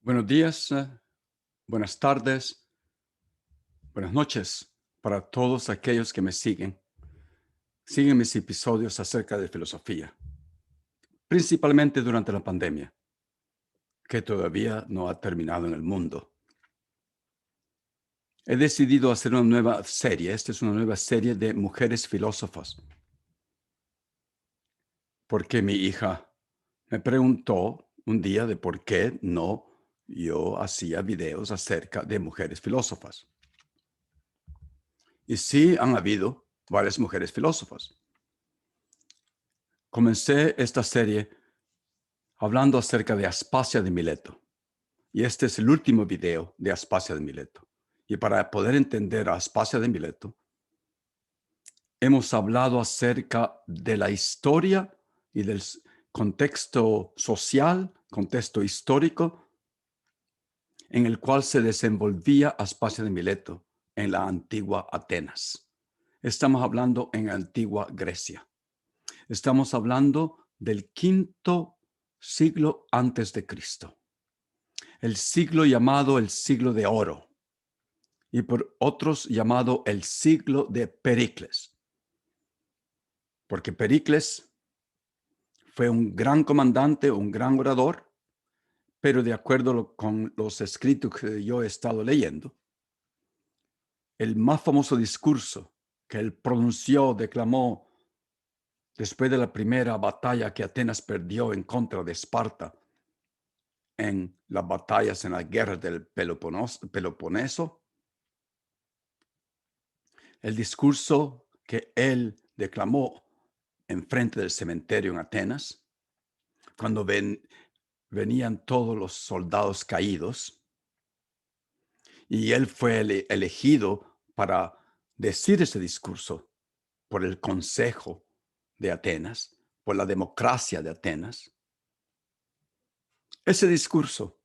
Buenos días, buenas tardes, buenas noches para todos aquellos que me siguen. Siguen mis episodios acerca de filosofía, principalmente durante la pandemia, que todavía no ha terminado en el mundo. He decidido hacer una nueva serie. Esta es una nueva serie de mujeres filósofas, porque mi hija me preguntó un día de por qué no yo hacía videos acerca de mujeres filósofas. Y sí han habido varias mujeres filósofas. Comencé esta serie hablando acerca de Aspasia de Mileto. Y este es el último video de Aspasia de Mileto. Y para poder entender a Aspasia de Mileto, hemos hablado acerca de la historia y del contexto social, contexto histórico, en el cual se desenvolvía Aspasia de Mileto en la antigua Atenas. Estamos hablando en antigua Grecia. Estamos hablando del quinto siglo antes de Cristo. El siglo llamado el siglo de oro y por otros llamado el siglo de Pericles. Porque Pericles fue un gran comandante, un gran orador, pero de acuerdo con los escritos que yo he estado leyendo, el más famoso discurso que él pronunció, declamó después de la primera batalla que Atenas perdió en contra de Esparta, en las batallas, en las guerras del Peloponeso, el discurso que él declamó en frente del cementerio en Atenas, cuando venían todos los soldados caídos, y él fue elegido para decir ese discurso por el Consejo de Atenas, por la democracia de Atenas. Ese discurso,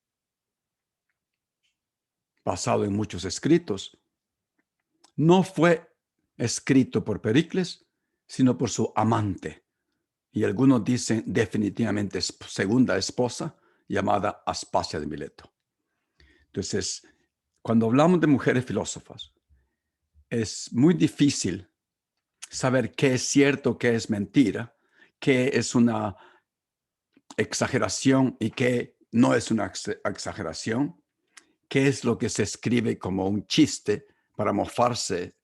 basado en muchos escritos, no fue escrito por Pericles, sino por su amante, y algunos dicen definitivamente segunda esposa, llamada Aspasia de Mileto. Entonces, cuando hablamos de mujeres filósofas, es muy difícil saber qué es cierto, qué es mentira, qué es una exageración y qué no es una exageración, qué es lo que se escribe como un chiste para mofarse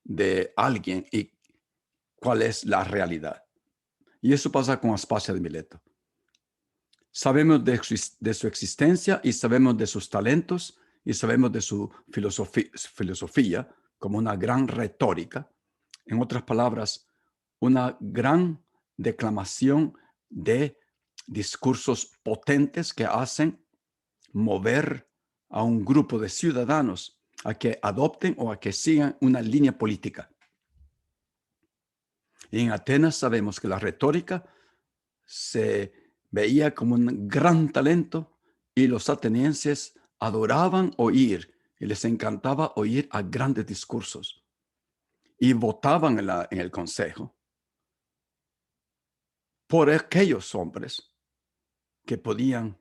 de alguien y cuál es la realidad. Y eso pasa con Aspasia de Mileto. Sabemos de su existencia y sabemos de sus talentos y sabemos de su filosofía como una gran retórica. En otras palabras, una gran declamación de discursos potentes que hacen mover a un grupo de ciudadanos a que adopten o a que sigan una línea política. Y en Atenas sabemos que la retórica se veía como un gran talento y los atenienses adoraban oír y les encantaba oír a grandes discursos y votaban en el consejo por aquellos hombres que podían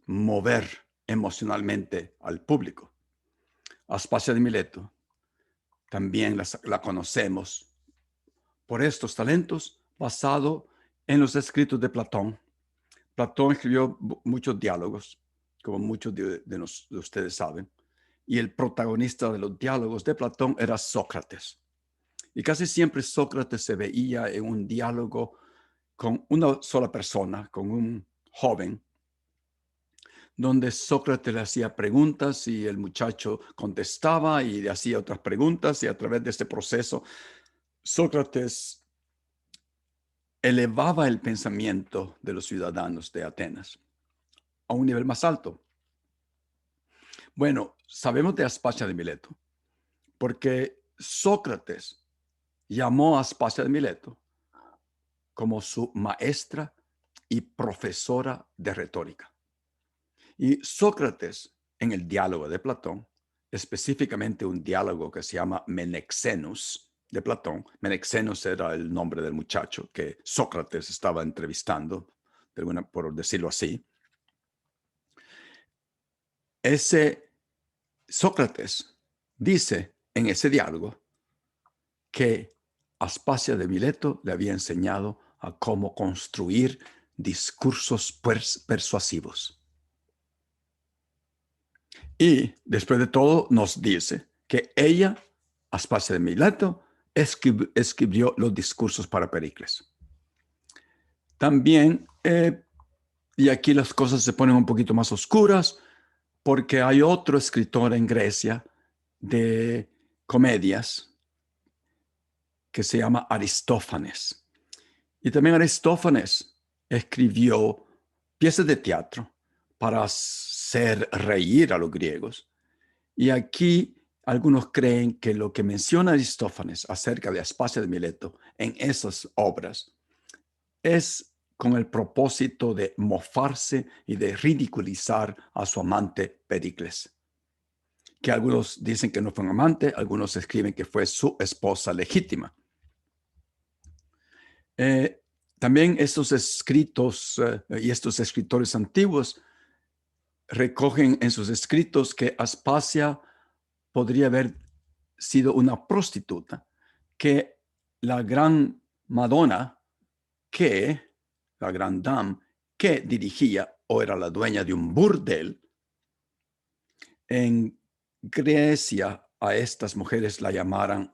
mover emocionalmente al público. Aspasia de Mileto también la conocemos por estos talentos basado en los escritos de Platón. Platón escribió muchos diálogos, como muchos de ustedes saben, y el protagonista de los diálogos de Platón era Sócrates. Y casi siempre Sócrates se veía en un diálogo con una sola persona, con un joven, donde Sócrates le hacía preguntas y el muchacho contestaba y le hacía otras preguntas, y a través de este proceso Sócrates elevaba el pensamiento de los ciudadanos de Atenas a un nivel más alto. Bueno, sabemos de Aspasia de Mileto porque Sócrates llamó a Aspasia de Mileto como su maestra y profesora de retórica. Y Sócrates, en el diálogo de Platón, específicamente un diálogo que se llama Menexenus de Platón. Menexenus era el nombre del muchacho que Sócrates estaba entrevistando, por decirlo así. ese Sócrates dice en ese diálogo que Aspasia de Mileto le había enseñado a cómo construir discursos persuasivos. Y después de todo nos dice que ella, Aspasia de Mileto, escribió los discursos para Pericles. También, y aquí las cosas se ponen un poquito más oscuras, porque hay otro escritor en Grecia de comedias que se llama Aristófanes. Y también Aristófanes escribió piezas de teatro para hacer reír a los griegos. Y aquí algunos creen que lo que menciona Aristófanes acerca de Aspasia de Mileto en esas obras es con el propósito de mofarse y de ridiculizar a su amante Pericles, que algunos dicen que no fue un amante, algunos escriben que fue su esposa legítima. También estos escritos y estos escritores antiguos recogen en sus escritos que Aspasia podría haber sido una prostituta, que la gran Madonna, la gran dame, que dirigía o era la dueña de un burdel, en Grecia a estas mujeres la llamaban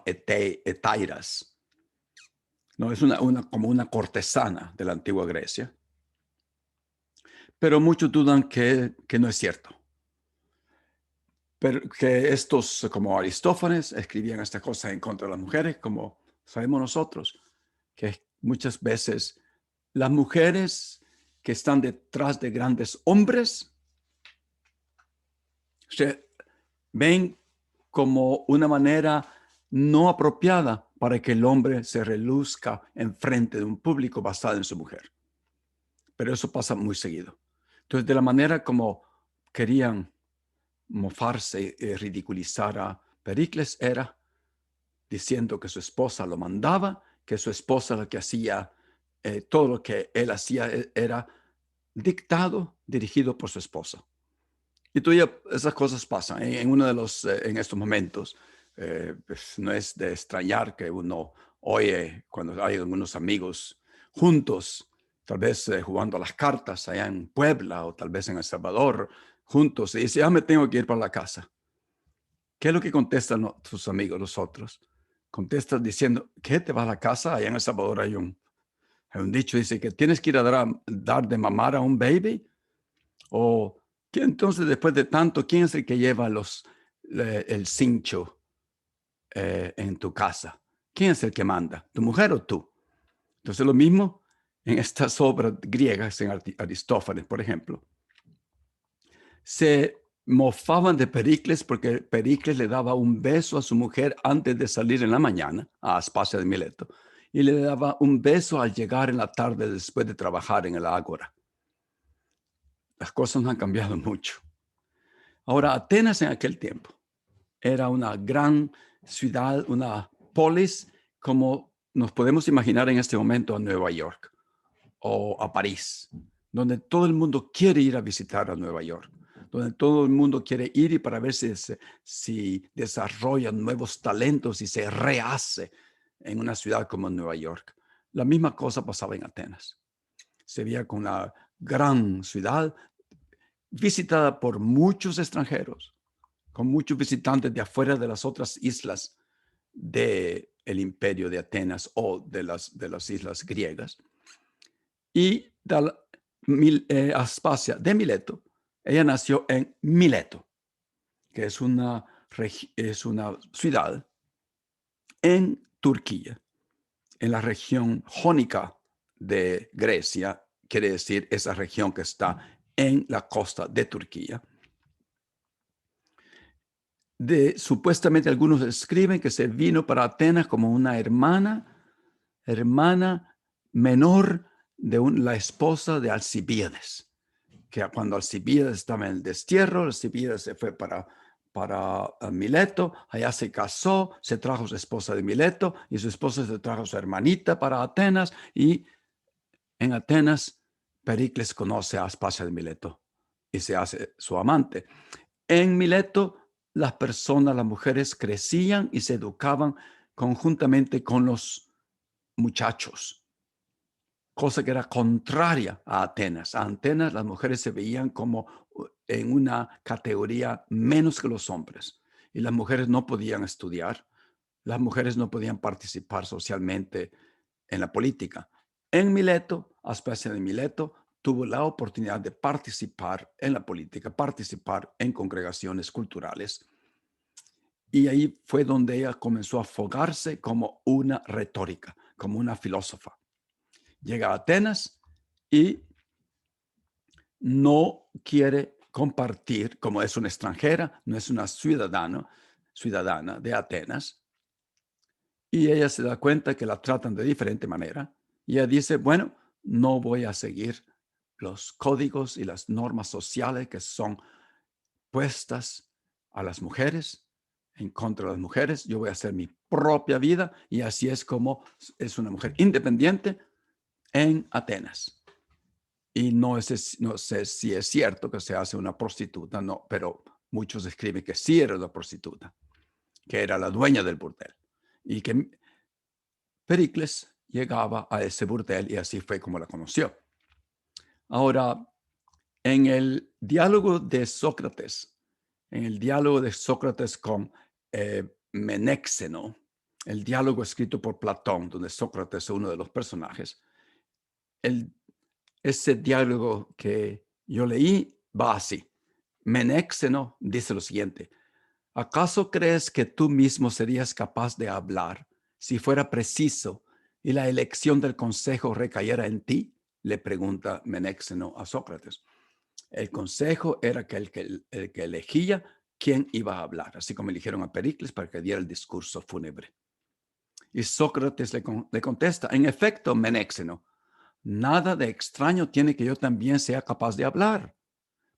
etairas. No, es como una cortesana de la antigua Grecia. Pero muchos dudan que no es cierto. Pero que estos, como Aristófanes, escribían esta cosa en contra de las mujeres, como sabemos nosotros, que muchas veces las mujeres que están detrás de grandes hombres se ven como una manera no apropiada para que el hombre se reluzca en frente de un público basado en su mujer. Pero eso pasa muy seguido. Entonces, de la manera como querían mofarse y ridiculizar a Pericles era diciendo que su esposa lo mandaba, que su esposa lo que hacía, todo lo que él hacía era dictado, dirigido por su esposa. Y todavía esas cosas pasan en uno de los, en estos momentos. Pues no es de extrañar que uno oye cuando hay algunos amigos juntos, tal vez jugando a las cartas allá en Puebla o tal vez en El Salvador, juntos, y dice, me tengo que ir para la casa. ¿Qué es lo que contestan tus amigos, los otros? Contestan diciendo, ¿qué? ¿Te vas a la casa? Allá en El Salvador hay un dicho, dice que tienes que ir a dar de mamar a un baby. O que entonces después de tanto, ¿quién es el que lleva el cincho en tu casa? ¿Quién es el que manda? ¿Tu mujer o tú? Entonces lo mismo en estas obras griegas, en Aristófanes, por ejemplo. Se mofaban de Pericles porque Pericles le daba un beso a su mujer antes de salir en la mañana a Aspasia de Mileto y le daba un beso al llegar en la tarde después de trabajar en el ágora. Las cosas no han cambiado mucho. Ahora, Atenas en aquel tiempo era una gran ciudad, una polis, como nos podemos imaginar en este momento a Nueva York o a París, donde todo el mundo quiere ir a visitar a Nueva York, donde todo el mundo quiere ir y para ver si desarrollan nuevos talentos y se rehace en una ciudad como Nueva York. La misma cosa pasaba en Atenas. Se veía con una gran ciudad visitada por muchos extranjeros, con muchos visitantes de afuera de las otras islas del imperio de Atenas o de las islas griegas. Y Aspasia de Mileto, ella nació en Mileto, que es una ciudad en Turquía, en la región jónica de Grecia, quiere decir esa región que está en la costa de Turquía. Supuestamente algunos escriben que se vino para Atenas como una hermana menor de la esposa de Alcibíades, que cuando Alcibíades estaba en el destierro, Alcibíades se fue para Mileto, allá se casó, se trajo su esposa de Mileto y su esposa se trajo su hermanita para Atenas y en Atenas Pericles conoce a Aspasia de Mileto y se hace su amante. En Mileto, las personas, las mujeres crecían y se educaban conjuntamente con los muchachos, cosa que era contraria a Atenas. A Atenas las mujeres se veían como en una categoría menos que los hombres y las mujeres no podían estudiar, las mujeres no podían participar socialmente en la política. En Mileto, Aspasia de Mileto tuvo la oportunidad de participar en la política, participar en congregaciones culturales. Y ahí fue donde ella comenzó a fogarse como una retórica, como una filósofa. Llega a Atenas y no quiere compartir, como es una extranjera, no es una ciudadana de Atenas, y ella se da cuenta que la tratan de diferente manera, y ella dice, bueno, no voy a seguir los códigos y las normas sociales que son puestas a las mujeres, en contra de las mujeres, yo voy a hacer mi propia vida, y así es como es una mujer independiente en Atenas. Y no sé si es cierto que se hace una prostituta, no, pero muchos escriben que sí era una prostituta, que era la dueña del burdel. Y que Pericles llegaba a ese burdel y así fue como la conoció. Ahora, en el diálogo de Sócrates, con Menéxeno, el diálogo escrito por Platón, donde Sócrates es uno de los personajes, ese diálogo que yo leí va así. Menéxeno dice lo siguiente: ¿acaso crees que tú mismo serías capaz de hablar si fuera preciso y la elección del consejo recayera en ti? Le pregunta Menéxeno a Sócrates. El consejo era que el que elegía quién iba a hablar, así como eligieron a Pericles para que diera el discurso fúnebre. Y Sócrates le contesta, en efecto, Menéxeno, nada de extraño tiene que yo también sea capaz de hablar,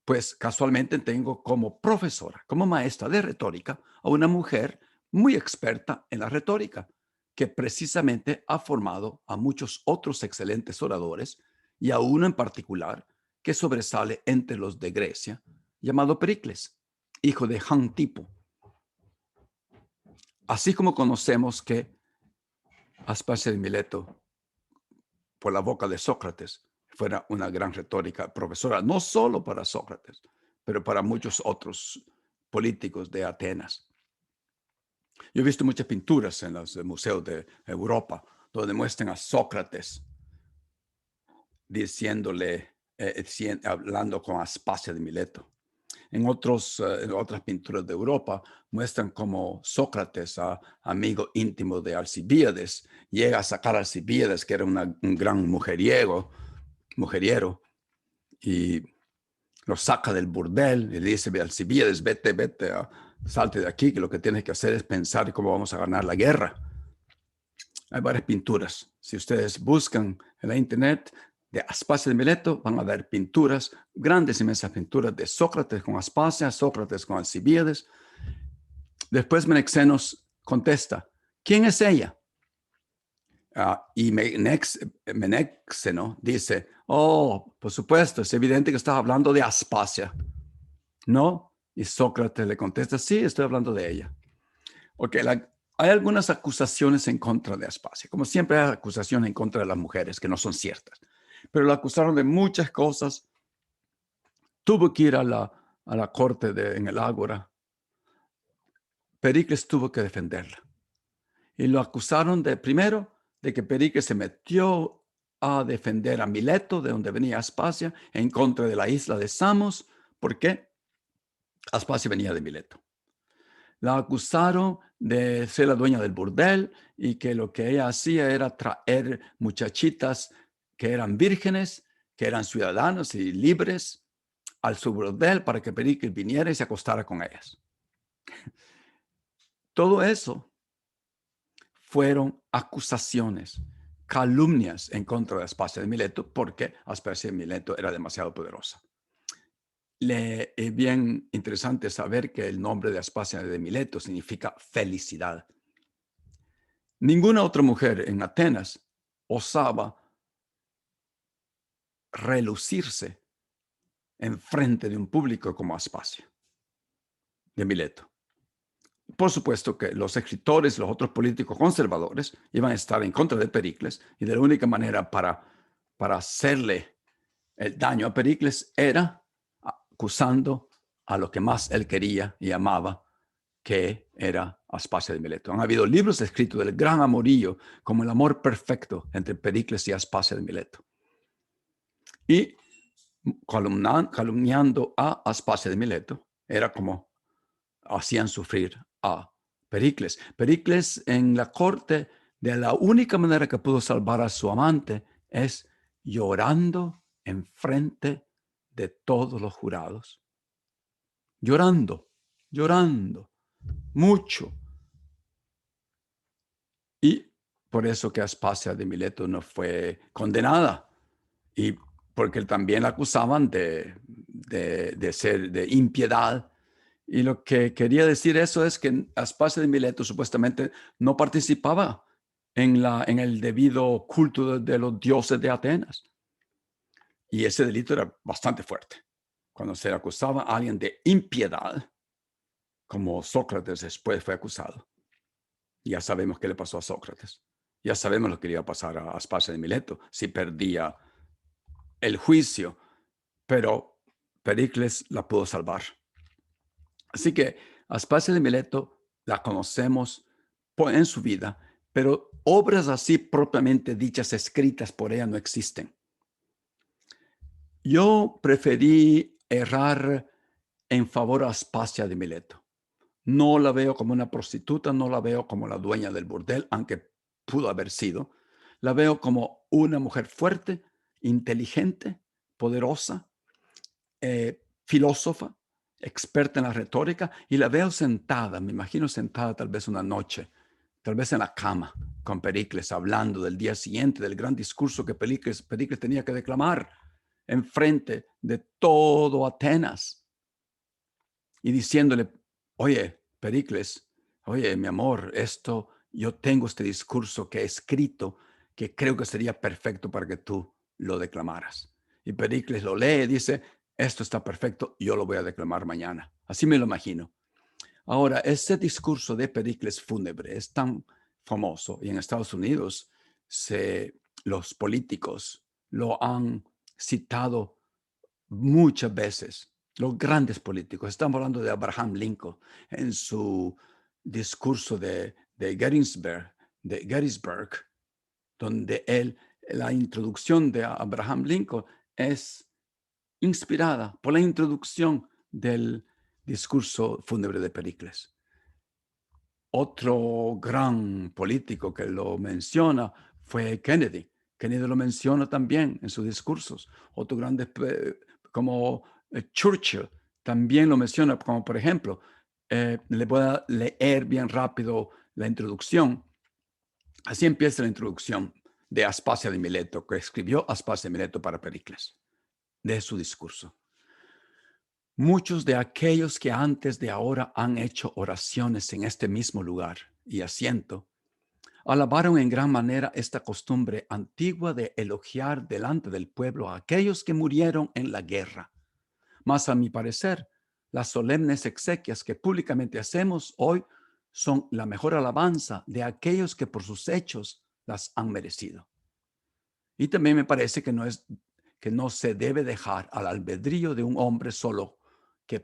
pues casualmente tengo como profesora, como maestra de retórica, a una mujer muy experta en la retórica, que precisamente ha formado a muchos otros excelentes oradores y a uno en particular que sobresale entre los de Grecia, llamado Pericles, hijo de Jantipo. Así como conocemos que Aspasia de Mileto, por la boca de Sócrates, fuera una gran retórica, profesora, no solo para Sócrates, pero para muchos otros políticos de Atenas. Yo he visto muchas pinturas en los museos de Europa donde muestran a Sócrates hablando con Aspasia de Mileto. En otras pinturas de Europa muestran como Sócrates, amigo íntimo de Alcibíades, llega a sacar a Alcibíades, que era un gran mujeriero, y lo saca del burdel y le dice: Alcibíades, vete, salte de aquí, que lo que tienes que hacer es pensar cómo vamos a ganar la guerra. Hay varias pinturas. Si ustedes buscan en la internet de Aspasia de Mileto, van a ver pinturas, grandes, inmensas pinturas de Sócrates con Aspasia, Sócrates con Alcibíades. Después Menexenos contesta, ¿quién es ella? Y Menexeno dice, oh, por supuesto, es evidente que estás hablando de Aspasia, ¿no? Y Sócrates le contesta, sí, estoy hablando de ella. Ok, hay algunas acusaciones en contra de Aspasia. Como siempre hay acusaciones en contra de las mujeres que no son ciertas. Pero la acusaron de muchas cosas. Tuvo que ir a la corte en el Ágora. Pericles tuvo que defenderla. Y lo acusaron primero, de que Pericles se metió a defender a Mileto, de donde venía Aspasia, en contra de la isla de Samos. ¿Por qué? Aspasia venía de Mileto. La acusaron de ser la dueña del burdel y que lo que ella hacía era traer muchachitas que eran vírgenes, que eran ciudadanos y libres al su burdel para que Pericles viniera y se acostara con ellas. Todo eso fueron acusaciones, calumnias en contra de Aspasia de Mileto, porque Aspasia de Mileto era demasiado poderosa. Es bien interesante saber que el nombre de Aspasia de Mileto significa felicidad. Ninguna otra mujer en Atenas osaba relucirse enfrente de un público como Aspasia de Mileto. Por supuesto que los escritores, los otros políticos conservadores iban a estar en contra de Pericles, y de la única manera para hacerle el daño a Pericles era acusando a lo que más él quería y amaba, que era Aspasia de Mileto. Han habido libros escritos del gran amorío, como el amor perfecto entre Pericles y Aspasia de Mileto. Y calumniando a Aspasia de Mileto, era como hacían sufrir a Pericles. Pericles, en la corte, de la única manera que pudo salvar a su amante es llorando en frente de todos los jurados. Llorando, llorando, mucho. Y por eso que Aspasia de Mileto no fue condenada. Y porque también la acusaban de ser de impiedad. Y lo que quería decir eso es que Aspasia de Mileto supuestamente no participaba en el debido culto de los dioses de Atenas. Y ese delito era bastante fuerte. Cuando se acusaba a alguien de impiedad, como Sócrates después fue acusado. Ya sabemos qué le pasó a Sócrates. Ya sabemos lo que le iba a pasar a Aspasia de Mileto si perdía el juicio, pero Pericles la pudo salvar. Así que Aspasia de Mileto la conocemos en su vida, pero obras así propiamente dichas, escritas por ella, no existen. Yo preferí errar en favor a Aspasia de Mileto. No la veo como una prostituta, no la veo como la dueña del burdel, aunque pudo haber sido. La veo como una mujer fuerte, inteligente, poderosa, filósofa, experta en la retórica, y la veo sentada, me imagino sentada tal vez una noche, tal vez en la cama, con Pericles, hablando del día siguiente, del gran discurso que Pericles tenía que declamar en frente de todo Atenas, y diciéndole: oye, Pericles, oye, mi amor, yo tengo este discurso que he escrito, que creo que sería perfecto para que tú lo declamaras. Y Pericles lo lee y dice: esto está perfecto, yo lo voy a declamar mañana. Así me lo imagino. Ahora, ese discurso de Pericles fúnebre es tan famoso, y en Estados Unidos los políticos lo han citado muchas veces. Los grandes políticos, estamos hablando de Abraham Lincoln en su discurso de Gettysburg, donde la introducción de Abraham Lincoln es inspirada por la introducción del discurso fúnebre de Pericles. Otro gran político que lo menciona fue Kennedy. Kennedy lo menciona también en sus discursos. Otro grande como Churchill también lo menciona, como por ejemplo, le voy a leer bien rápido la introducción. Así empieza la introducción de Aspasia de Mileto, que escribió Aspasia de Mileto para Pericles, de su discurso. Muchos de aquellos que antes de ahora han hecho oraciones en este mismo lugar y asiento, alabaron en gran manera esta costumbre antigua de elogiar delante del pueblo a aquellos que murieron en la guerra. Mas a mi parecer, las solemnes exequias que públicamente hacemos hoy son la mejor alabanza de aquellos que por sus hechos las han merecido. Y también me parece que no se debe dejar al albedrío de un hombre solo que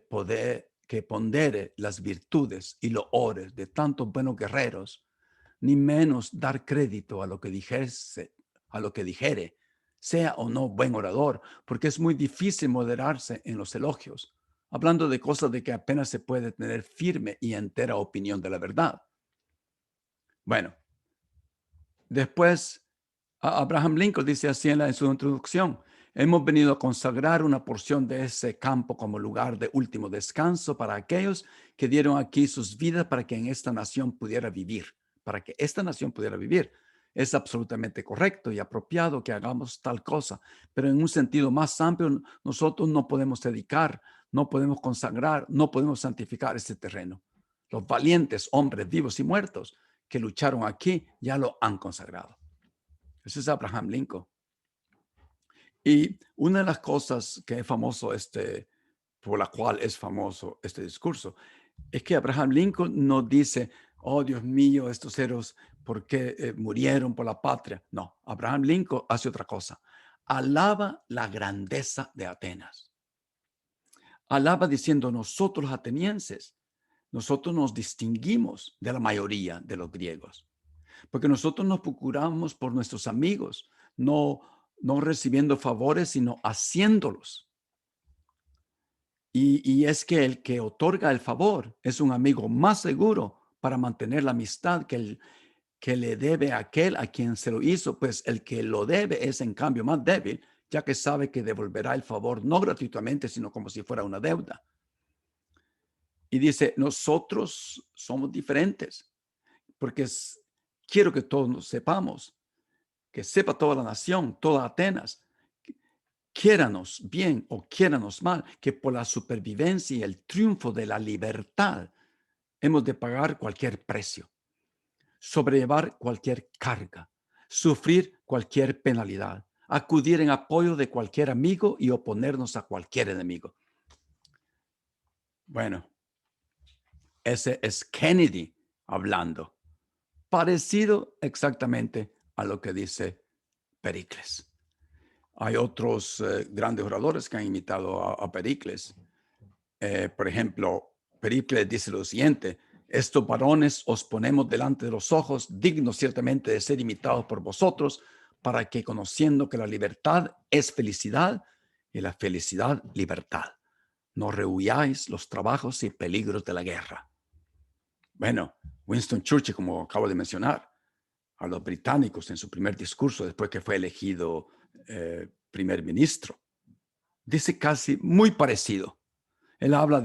pondere las virtudes y loores de tantos buenos guerreros, ni menos dar crédito a lo que dijere, sea o no buen orador, porque es muy difícil moderarse en los elogios, hablando de cosas de que apenas se puede tener firme y entera opinión de la verdad. Bueno, después Abraham Lincoln dice así en su introducción: hemos venido a consagrar una porción de ese campo como lugar de último descanso para aquellos que dieron aquí sus vidas para que en esta nación pudiera vivir, para que esta nación pudiera vivir. Es absolutamente correcto y apropiado que hagamos tal cosa, pero en un sentido más amplio, nosotros no podemos dedicar, no podemos consagrar, no podemos santificar este terreno. Los valientes hombres vivos y muertos que lucharon aquí ya lo han consagrado. Ese es Abraham Lincoln. Y una de las cosas que es famoso por la cual es famoso este discurso, es que Abraham Lincoln no dice, oh Dios mío, estos héroes, ¿por qué murieron por la patria? No, Abraham Lincoln hace otra cosa. Alaba la grandeza de Atenas. Alaba diciendo, nosotros los atenienses, nosotros nos distinguimos de la mayoría de los griegos, porque nosotros nos procuramos por nuestros amigos, no recibiendo favores, sino haciéndolos. Y es que el que otorga el favor es un amigo más seguro para mantener la amistad que el que le debe a aquel a quien se lo hizo, pues el que lo debe es en cambio más débil, ya que sabe que devolverá el favor no gratuitamente, sino como si fuera una deuda. Y dice, nosotros somos diferentes, porque quiero que todos sepamos, que sepa toda la nación, toda Atenas, quiéranos bien o quiéranos mal, que por la supervivencia y el triunfo de la libertad hemos de pagar cualquier precio, sobrellevar cualquier carga, sufrir cualquier penalidad, acudir en apoyo de cualquier amigo y oponernos a cualquier enemigo. Bueno, ese es Kennedy hablando, parecido exactamente a lo que dice Pericles. Hay otros grandes oradores que han imitado a Pericles. Por ejemplo, Pericles dice lo siguiente: estos varones os ponemos delante de los ojos, dignos ciertamente de ser imitados por vosotros, para que conociendo que la libertad es felicidad y la felicidad libertad, no rehuyáis los trabajos y peligros de la guerra. Bueno, Winston Churchill, como acabo de mencionar, a los británicos en su primer discurso después que fue elegido primer ministro, dice casi muy parecido. Él habla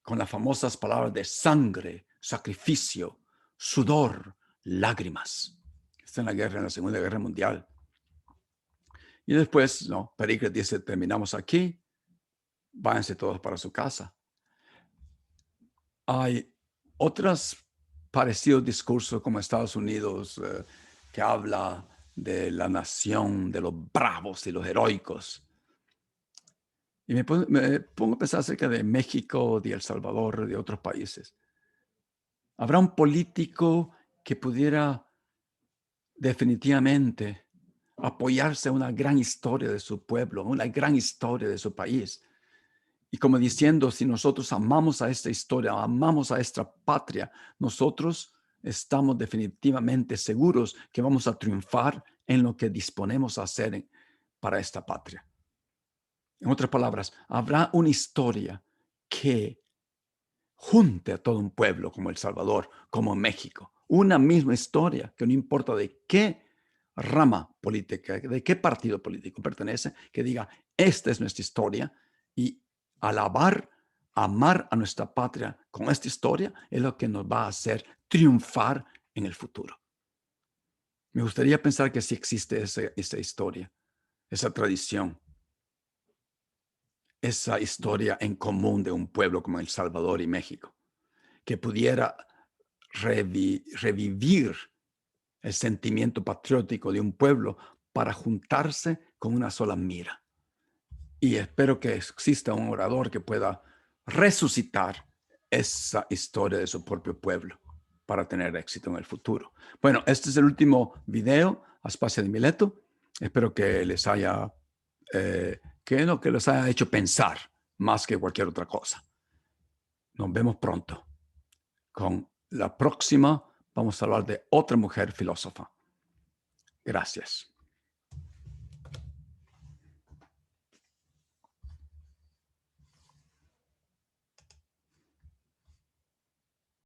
con las famosas palabras de sangre, sacrificio, sudor, lágrimas. Está en la Segunda Guerra Mundial. Y después, no, Pericles dice, terminamos aquí, váyanse todos para su casa. Hay otros parecidos discursos como Estados Unidos, que habla de la nación, de los bravos y los heroicos. Y me pongo a pensar acerca de México, de El Salvador, de otros países. ¿Habrá un político que pudiera definitivamente apoyarse a una gran historia de su pueblo, una gran historia de su país? Y como diciendo, si nosotros amamos a esta historia, amamos a esta patria, nosotros estamos definitivamente seguros que vamos a triunfar en lo que disponemos a hacer para esta patria. En otras palabras, habrá una historia que junte a todo un pueblo como El Salvador, como México. Una misma historia que no importa de qué rama política, de qué partido político pertenece, que diga, esta es nuestra historia y alabar, amar a nuestra patria con esta historia es lo que nos va a hacer triunfar en el futuro. Me gustaría pensar que sí existe esa historia, esa tradición, esa historia en común de un pueblo como El Salvador y México, que pudiera revivir el sentimiento patriótico de un pueblo para juntarse con una sola mira. Y espero que exista un orador que pueda resucitar esa historia de su propio pueblo para tener éxito en el futuro. Bueno, este es el último video, Aspasia de Mileto. Espero que les haya, que les haya hecho pensar más que cualquier otra cosa. Nos vemos pronto. Con la próxima vamos a hablar de otra mujer filósofa. Gracias.